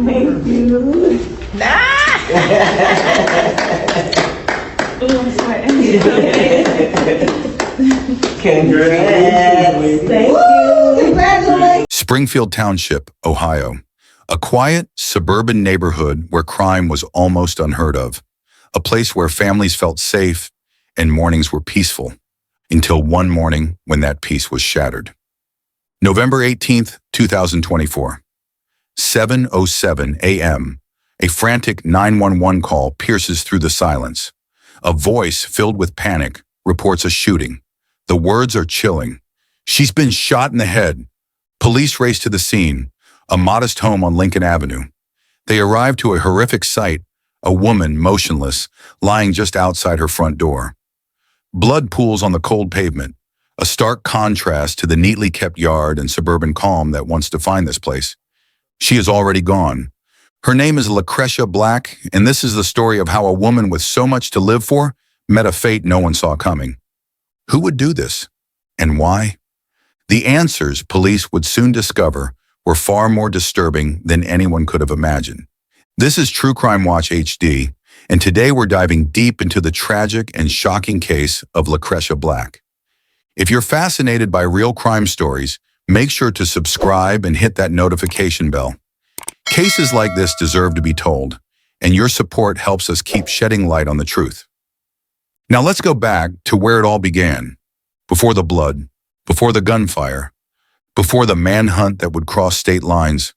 Thank you. Nah! Oh, I'm sweating. Congrats. Thank you. Congratulations. Springfield Township, Ohio. A quiet, suburban neighborhood where crime was almost unheard of. A place where families felt safe and mornings were peaceful. Until one morning when that peace was shattered. November 18th, 2024. 7:07 a.m. A frantic 911 call pierces through the silence. A voice filled with panic reports a shooting. The words are chilling. She's been shot in the head. Police race to the scene, a modest home on Lincoln Avenue. They arrive to a horrific sight, a woman motionless, lying just outside her front door. Blood pools on the cold pavement, a stark contrast to the neatly kept yard and suburban calm that once defined this place. She is already gone. Her name is Lacresha Black, and this is the story of how a woman with so much to live for met a fate no one saw coming. Who would do this? And why? The answers police would soon discover were far more disturbing than anyone could have imagined. This is True Crime Watch HD, and today we're diving deep into the tragic and shocking case of Lacresha Black. If you're fascinated by real crime stories, make sure to subscribe and hit that notification bell. Cases like this deserve to be told, and your support helps us keep shedding light on the truth. Now let's go back to where it all began. Before the blood, before the gunfire, before the manhunt that would cross state lines.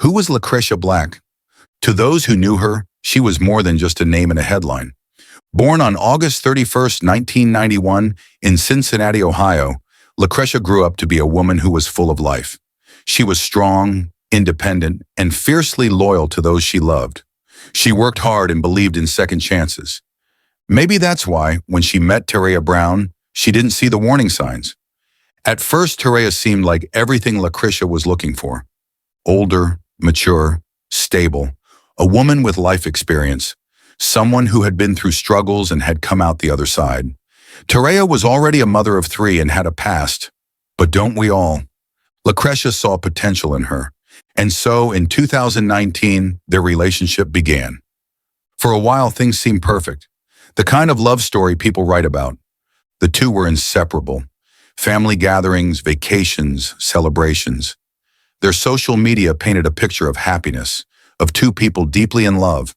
Who was Lacresha Black? To those who knew her, she was more than just a name in a headline. Born on August 31st, 1991, in Cincinnati, Ohio, Lacresha grew up to be a woman who was full of life. She was strong, independent, and fiercely loyal to those she loved. She worked hard and believed in second chances. Maybe that's why, when she met Terea Brown, she didn't see the warning signs. At first, Terea seemed like everything Lacresha was looking for. Older, mature, stable, a woman with life experience, someone who had been through struggles and had come out the other side. Terea was already a mother of 3 and had a past, but don't we all? Lacresha saw potential in her, and so in 2019, their relationship began. For a while, things seemed perfect, the kind of love story people write about. The two were inseparable. Family gatherings, vacations, celebrations. Their social media painted a picture of happiness, of two people deeply in love.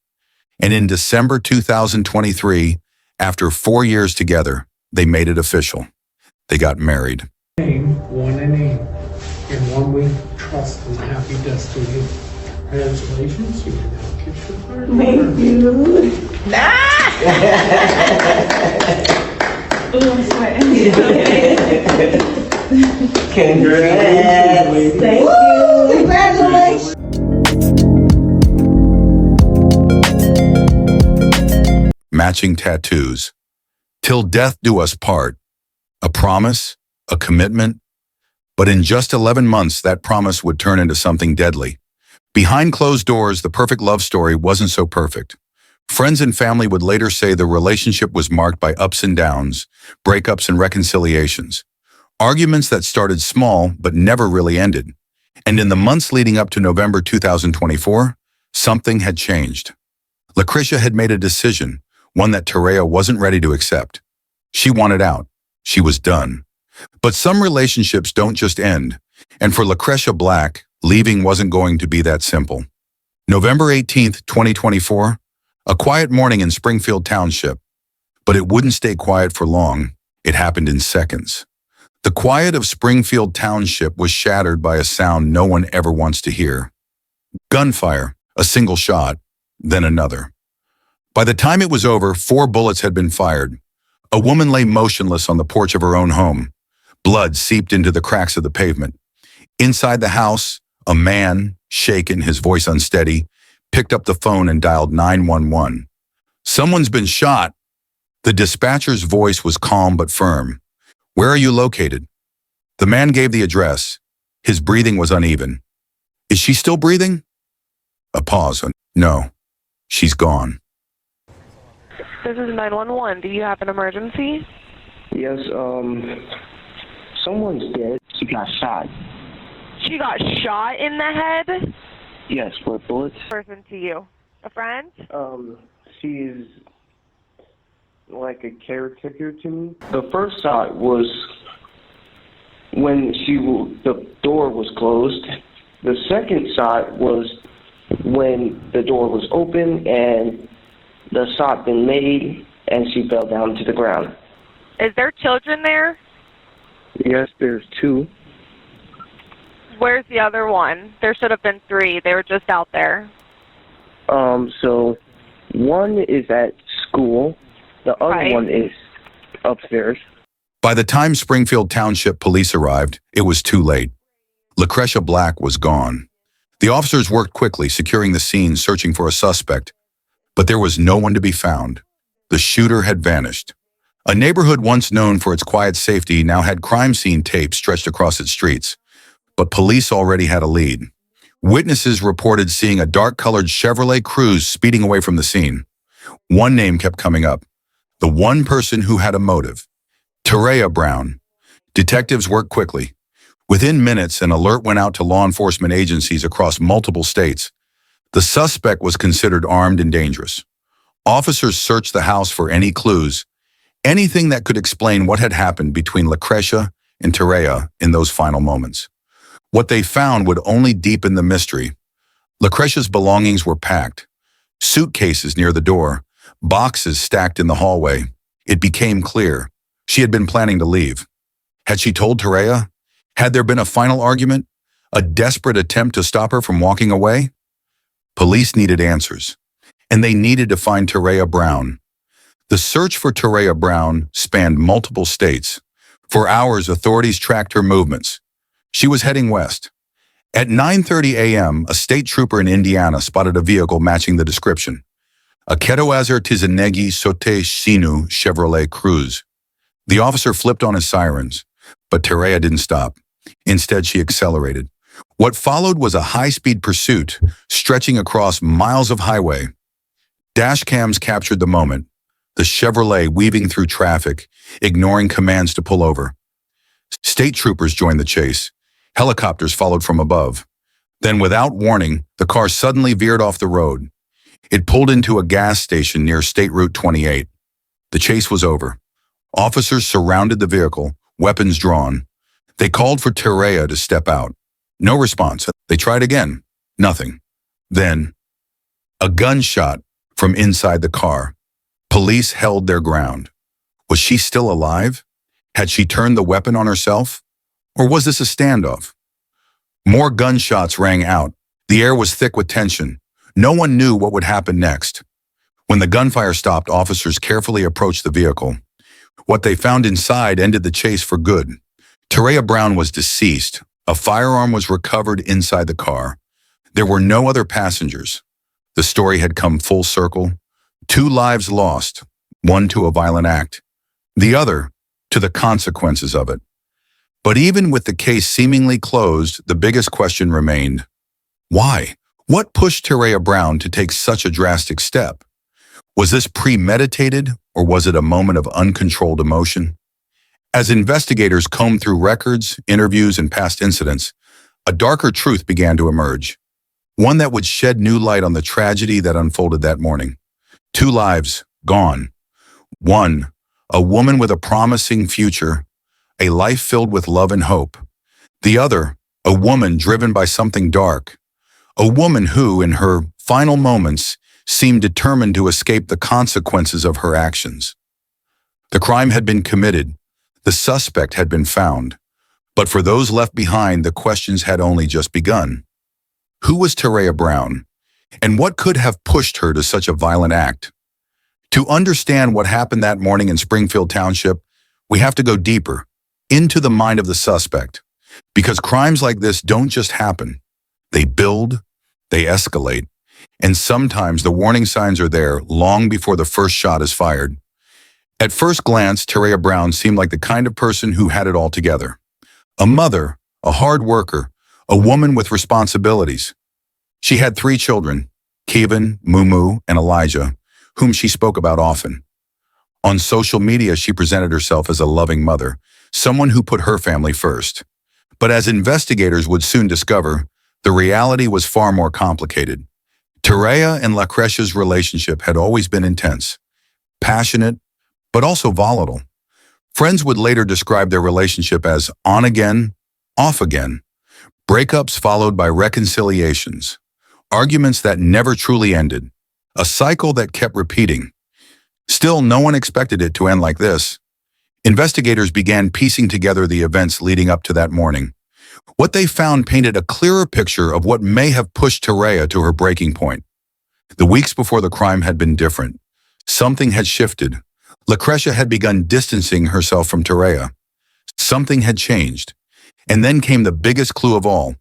And in December 2023, after 4 years together, they made it official. They got married. One in aim, and one we trust and happy destiny. Congratulations, you can now kiss your partner. Thank you. Nah! Oh, I'm sweating. Congrats. Thank you. Congratulations. Matching tattoos. Till death do us part. A promise, a commitment. But in just 11 months, that promise would turn into something deadly. Behind closed doors, the perfect love story wasn't so perfect. Friends and family would later say the relationship was marked by ups and downs, breakups and reconciliations. Arguments that started small but never really ended. And in the months leading up to November 2024, something had changed. Lacresha had made a decision, one that Terea wasn't ready to accept. She wanted out. She was done. But some relationships don't just end, and for Lacresha Black, leaving wasn't going to be that simple. November 18th, 2024, a quiet morning in Springfield Township. But it wouldn't stay quiet for long. It happened in seconds. The quiet of Springfield Township was shattered by a sound no one ever wants to hear. Gunfire, a single shot, then another. By the time it was over, 4 bullets had been fired. A woman lay motionless on the porch of her own home. Blood seeped into the cracks of the pavement. Inside the house, a man, shaken, his voice unsteady, picked up the phone and dialed 911. Someone's been shot. The dispatcher's voice was calm but firm. Where are you located? The man gave the address. His breathing was uneven. Is she still breathing? A pause. No, she's gone. This is 911. Do you have an emergency? Yes, someone's dead. She got shot. She got shot in the head? Yes, what bullets? Person to you. A friend? She's like a caretaker to me. The first shot was when the door was closed. The second shot was when the door was open and the shot been made and she fell down to the ground. Is there children there? Yes, there's two. Where's the other one? There should have been 3. They were just out there. So one is at school. The other one is upstairs. By the time Springfield Township police arrived, it was too late. Lacresha Black was gone. The officers worked quickly, securing the scene, searching for a suspect. But there was no one to be found. The shooter had vanished. A neighborhood once known for its quiet safety now had crime scene tape stretched across its streets. But police already had a lead. Witnesses reported seeing a dark-colored Chevrolet Cruze speeding away from the scene. One name kept coming up. The one person who had a motive. Terea Brown. Detectives worked quickly. Within minutes, an alert went out to law enforcement agencies across multiple states. The suspect was considered armed and dangerous. Officers searched the house for any clues, anything that could explain what had happened between Lacresha and Terea in those final moments. What they found would only deepen the mystery. Lacresha's belongings were packed. Suitcases near the door, boxes stacked in the hallway. It became clear. She had been planning to leave. Had she told Terea? Had there been a final argument? A desperate attempt to stop her from walking away? Police needed answers, and they needed to find Terea Brown. The search for Terea Brown spanned multiple states. For hours, authorities tracked her movements. She was heading west. At 9:30 a.m., a state trooper in Indiana spotted a vehicle matching the description. A Ketoazer Tizanegi Sote Sinu Chevrolet Cruze. The officer flipped on his sirens, but Terea didn't stop. Instead, she accelerated. What followed was a high-speed pursuit, stretching across miles of highway. Dash cams captured the moment, the Chevrolet weaving through traffic, ignoring commands to pull over. State troopers joined the chase. Helicopters followed from above. Then, without warning, the car suddenly veered off the road. It pulled into a gas station near State Route 28. The chase was over. Officers surrounded the vehicle, weapons drawn. They called for Terea to step out. No response. They tried again. Nothing. Then, a gunshot from inside the car. Police held their ground. Was she still alive? Had she turned the weapon on herself? Or was this a standoff? More gunshots rang out. The air was thick with tension. No one knew what would happen next. When the gunfire stopped, officers carefully approached the vehicle. What they found inside ended the chase for good. Terea Brown was deceased. A firearm was recovered inside the car. There were no other passengers. The story had come full circle. 2 lives lost, one to a violent act, the other to the consequences of it. But even with the case seemingly closed, the biggest question remained. Why? What pushed Terea Brown to take such a drastic step? Was this premeditated, or was it a moment of uncontrolled emotion? As investigators combed through records, interviews, and past incidents, a darker truth began to emerge. One that would shed new light on the tragedy that unfolded that morning. 2 lives gone. One, a woman with a promising future, a life filled with love and hope. The other, a woman driven by something dark. A woman who, in her final moments, seemed determined to escape the consequences of her actions. The crime had been committed. The suspect had been found. But for those left behind, the questions had only just begun. Who was Terea Brown? And what could have pushed her to such a violent act? To understand what happened that morning in Springfield Township, we have to go deeper, into the mind of the suspect. Because crimes like this don't just happen. They build, they escalate, and sometimes the warning signs are there long before the first shot is fired. At first glance, Terea Brown seemed like the kind of person who had it all together. A mother, a hard worker, a woman with responsibilities. She had 3 children, Kevin, Mumu, and Elijah, whom she spoke about often. On social media, she presented herself as a loving mother, someone who put her family first. But as investigators would soon discover, the the reality was far more complicated. Terea and Lacresha's relationship had always been intense, passionate, but also volatile. Friends would later describe their relationship as on again, off again, breakups followed by reconciliations, arguments that never truly ended, a cycle that kept repeating. Still, no one expected it to end like this. Investigators began piecing together the events leading up to that morning. What they found painted a clearer picture of what may have pushed Terea to her breaking point. The weeks before the crime had been different. Something had shifted. Lacresha had begun distancing herself from Terea. Something had changed. And then came the biggest clue of all.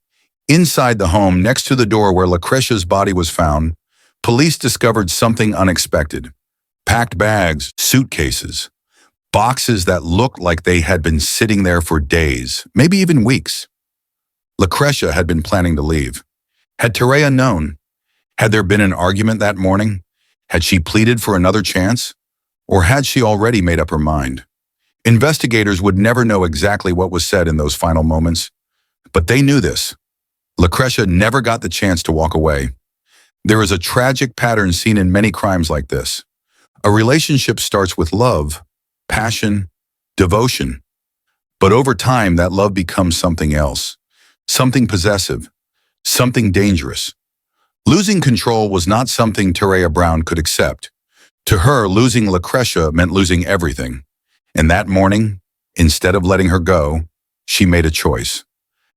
Inside the home, next to the door where Lacresha's body was found, police discovered something unexpected. Packed bags, suitcases, boxes that looked like they had been sitting there for days, maybe even weeks. Lacresha had been planning to leave. Had Terea known? Had there been an argument that morning? Had she pleaded for another chance? Or had she already made up her mind? Investigators would never know exactly what was said in those final moments, but they knew this. Lacresha never got the chance to walk away. There is a tragic pattern seen in many crimes like this. A relationship starts with love, passion, devotion. But over time, that love becomes something else, something possessive, something dangerous. Losing control was not something Terea Brown could accept. To her, losing Lacresha meant losing everything. And that morning, instead of letting her go, she made a choice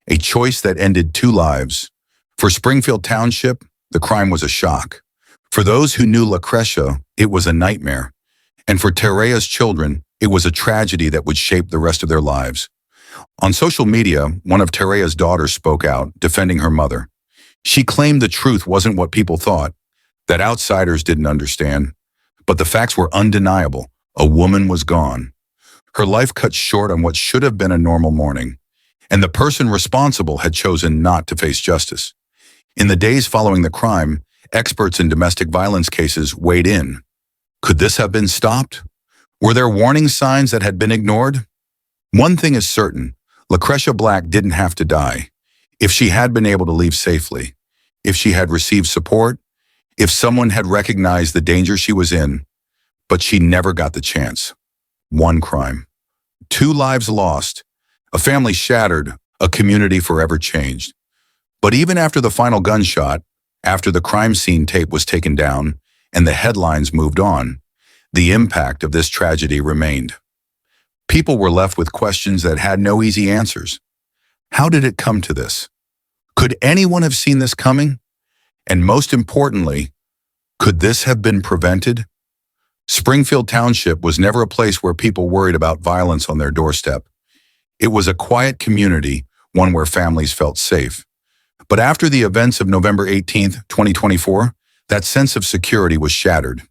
that ended 2 lives. For Springfield Township, the crime was a shock. For those who knew Lacresha, it was a nightmare. And for Terea's children, it was a tragedy that would shape the rest of their lives. On social media, one of Terea's daughters spoke out, defending her mother. She claimed the truth wasn't what people thought, that outsiders didn't understand. But the facts were undeniable. A woman was gone. Her life cut short on what should have been a normal morning. And the person responsible had chosen not to face justice. In the days following the crime, experts in domestic violence cases weighed in. Could this have been stopped? Were there warning signs that had been ignored? One thing is certain, Lacresha Black didn't have to die. If she had been able to leave safely, if she had received support, if someone had recognized the danger she was in, but she never got the chance. 1 crime. 2 lives lost, a family shattered, a community forever changed. But even after the final gunshot, after the crime scene tape was taken down and the headlines moved on, the impact of this tragedy remained. People were left with questions that had no easy answers. How did it come to this? Could anyone have seen this coming? And most importantly, could this have been prevented? Springfield Township was never a place where people worried about violence on their doorstep. It was a quiet community, one where families felt safe. But after the events of November 18, 2024, that sense of security was shattered.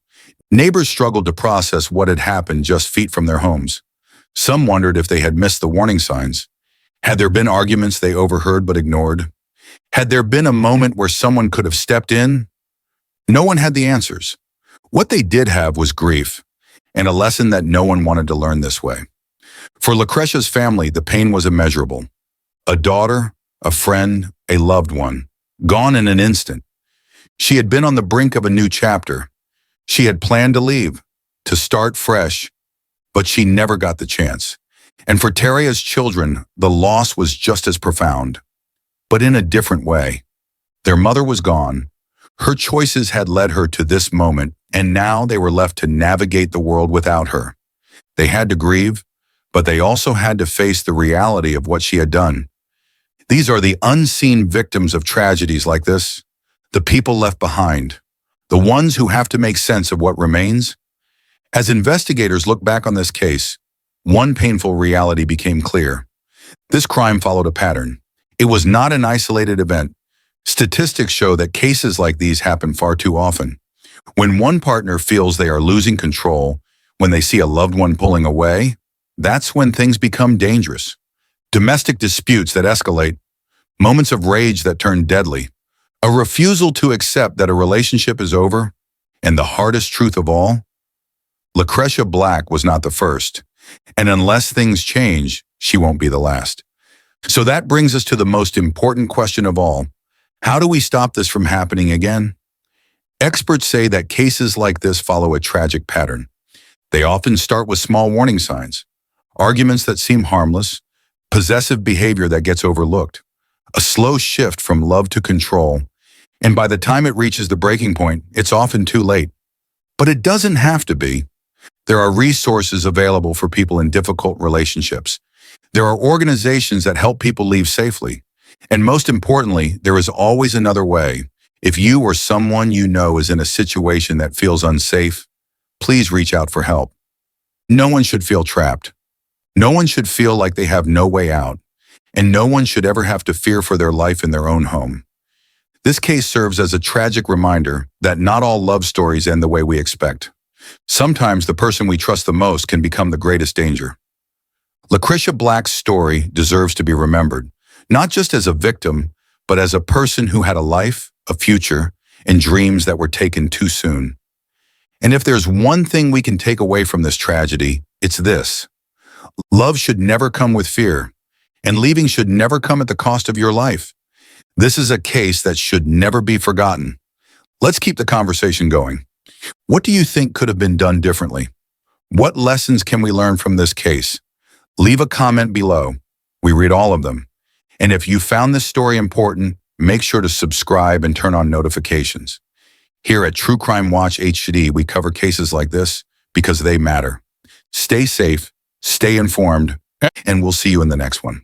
Neighbors struggled to process what had happened just feet from their homes. Some wondered if they had missed the warning signs. Had there been arguments they overheard but ignored? Had there been a moment where someone could have stepped in? No one had the answers. What they did have was grief, and a lesson that no one wanted to learn this way. For Lacresha's family, the pain was immeasurable. A daughter, a friend, a loved one, gone in an instant. She had been on the brink of a new chapter. She had planned to leave, to start fresh, but she never got the chance. And for Terea's children, the loss was just as profound, but in a different way. Their mother was gone. Her choices had led her to this moment, and now they were left to navigate the world without her. They had to grieve, but they also had to face the reality of what she had done. These are the unseen victims of tragedies like this, the people left behind, the ones who have to make sense of what remains. As investigators look back on this case, one painful reality became clear. This crime followed a pattern. It was not an isolated event. Statistics show that cases like these happen far too often. When one partner feels they are losing control, when they see a loved one pulling away, that's when things become dangerous. Domestic disputes that escalate, moments of rage that turn deadly, a refusal to accept that a relationship is over, and the hardest truth of all, Lacresha Black was not the first, and unless things change, she won't be the last. So that brings us to the most important question of all. How do we stop this from happening again? Experts say that cases like this follow a tragic pattern. They often start with small warning signs, arguments that seem harmless, possessive behavior that gets overlooked, a slow shift from love to control, and by the time it reaches the breaking point, it's often too late. But it doesn't have to be. There are resources available for people in difficult relationships. There are organizations that help people leave safely. And most importantly, there is always another way. If you or someone you know is in a situation that feels unsafe, please reach out for help. No one should feel trapped. No one should feel like they have no way out. And no one should ever have to fear for their life in their own home. This case serves as a tragic reminder that not all love stories end the way we expect. Sometimes the person we trust the most can become the greatest danger. Lacresha Black's story deserves to be remembered, not just as a victim, but as a person who had a life, a future, and dreams that were taken too soon. And if there's one thing we can take away from this tragedy, it's this. Love should never come with fear, and leaving should never come at the cost of your life. This is a case that should never be forgotten. Let's keep the conversation going. What do you think could have been done differently? What lessons can we learn from this case? Leave a comment below. We read all of them. And if you found this story important, make sure to subscribe and turn on notifications. Here at True Crime Watch HD, we cover cases like this because they matter. Stay safe, stay informed, and we'll see you in the next one.